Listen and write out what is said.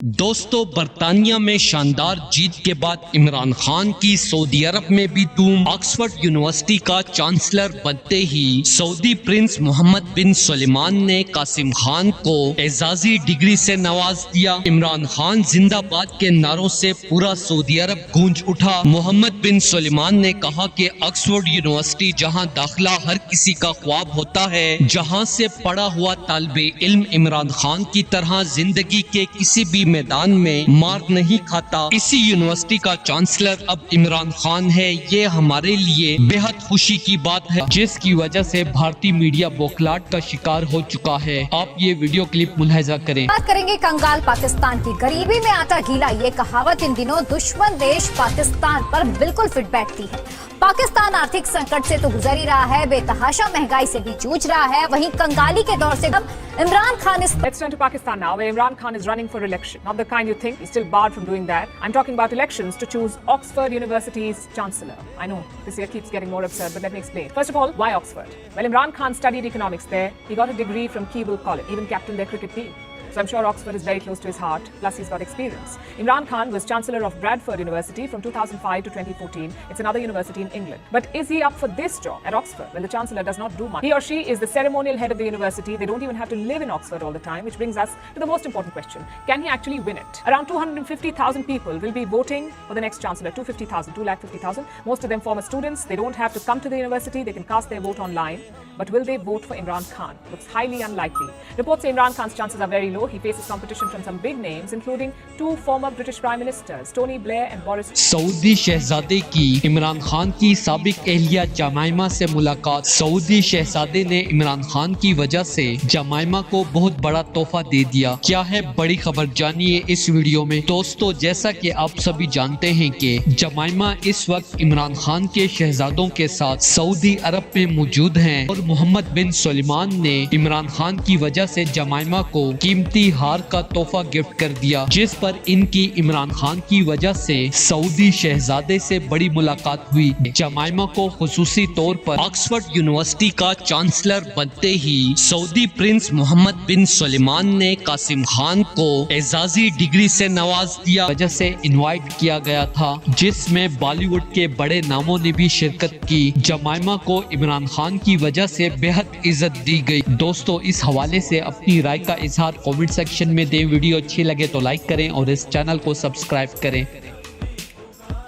دوستو برطانیہ میں شاندار جیت کے بعد عمران خان کی سعودی عرب میں بھی دھوم۔ آکسفورڈ یونیورسٹی کا چانسلر بنتے ہی سعودی پرنس محمد بن سلمان نے قاسم خان کو اعزازی ڈگری سے نواز دیا۔ عمران خان زندہ باد کے نعروں سے پورا سعودی عرب گونج اٹھا۔ محمد بن سلمان نے کہا کہ آکسفورڈ یونیورسٹی جہاں داخلہ ہر کسی کا خواب ہوتا ہے، جہاں سے پڑھا ہوا طالب علم عمران خان کی طرح زندگی کے کسی بھی میدان میں مار نہیں کھاتا، اسی یونیورسٹی کا چانسلر اب عمران خان ہے۔ یہ ہمارے لیے بے حد خوشی کی بات ہے، جس کی وجہ سے بھارتی میڈیا بوکھلاہٹ کا شکار ہو چکا ہے۔ آپ یہ ویڈیو کلپ ملاحظہ کریں۔ بات کریں گے کنگال پاکستان کی۔ غریبی میں آٹا گیلا، یہ کہاوت ان دنوں دشمن دیش پاکستان پر بالکل فٹ بیٹھتی ہے۔ پاکستان آرتھک سنکٹ سے تو گزر ہی رہا ہے، بے تحاشا مہنگائی سے بھی جوجھ رہا ہے، وہیں کنگالی کے دور سے اب Imran Khan Let's turn to Pakistan now, where Imran Khan is running for election. Not the kind you think, he's still barred from doing that. I'm talking about elections to choose Oxford University's Chancellor. I know, this year keeps getting more absurd, but let me explain. First of all, why Oxford? Well, Imran Khan studied economics there. He got a degree from Keble College, even captained their cricket team. So I'm sure Oxford is very close to his heart, plus he's got experience. Imran Khan was Chancellor of Bradford University from 2005 to 2014. It's another university in England. But is he up for this job at Oxford? Well, the Chancellor does not do much. He or she is the ceremonial head of the university. They don't even have to live in Oxford all the time, which brings us to the most important question. Can he actually win it? Around 250,000 people will be voting for the next Chancellor. 250,000. Most of them former students. They don't have to come to the university. They can cast their vote online. But will they vote for Imran Khan? Looks highly unlikely. Reports say Imran Khan's chances are very low. He faces competition from some big names, including two former British Prime Ministers, Tony Blair and Boris Johnson. سعودی شہزادے کی عمران خان کی سابق اہلیہ Jemima سے ملاقات۔ سعودی شہزادے نے عمران خان کی وجہ سے جمائمہ کو بہت بڑا تحفہ دے دیا۔ کیا ہے بڑی خبر، جانیے اس ویڈیو میں۔ دوستو، جیسا کہ آپ سبھی جانتے ہیں کہ جمائمہ اس وقت عمران خان کے شہزادوں کے ساتھ سعودی عرب میں موجود ہیں، اور محمد بن سلمان نے عمران خان کی وجہ سے جمائمہ کو قیمتی ہار کا تحفہ گفٹ کر دیا، جس پر ان کی عمران خان کی وجہ سے سعودی شہزادے سے بڑی ملاقات ہوئی۔ جمائمہ کو خصوصی طور پر آکسفورڈ یونیورسٹی کا چانسلر بنتے ہی سعودی پرنس محمد بن سلمان نے قاسم خان کو اعزازی ڈگری سے نواز دیا، وجہ سے انوائٹ کیا گیا تھا، جس میں بالی ووڈ کے بڑے ناموں نے بھی شرکت کی۔ جمائمہ کو عمران خان کی وجہ سے بے حد عزت دی گئی۔ دوستو، اس حوالے سے اپنی رائے کا اظہار کامنٹ سیکشن میں دیں۔ ویڈیو اچھی لگے تو لائک کریں اور اس چینل کو سبسکرائب کریں۔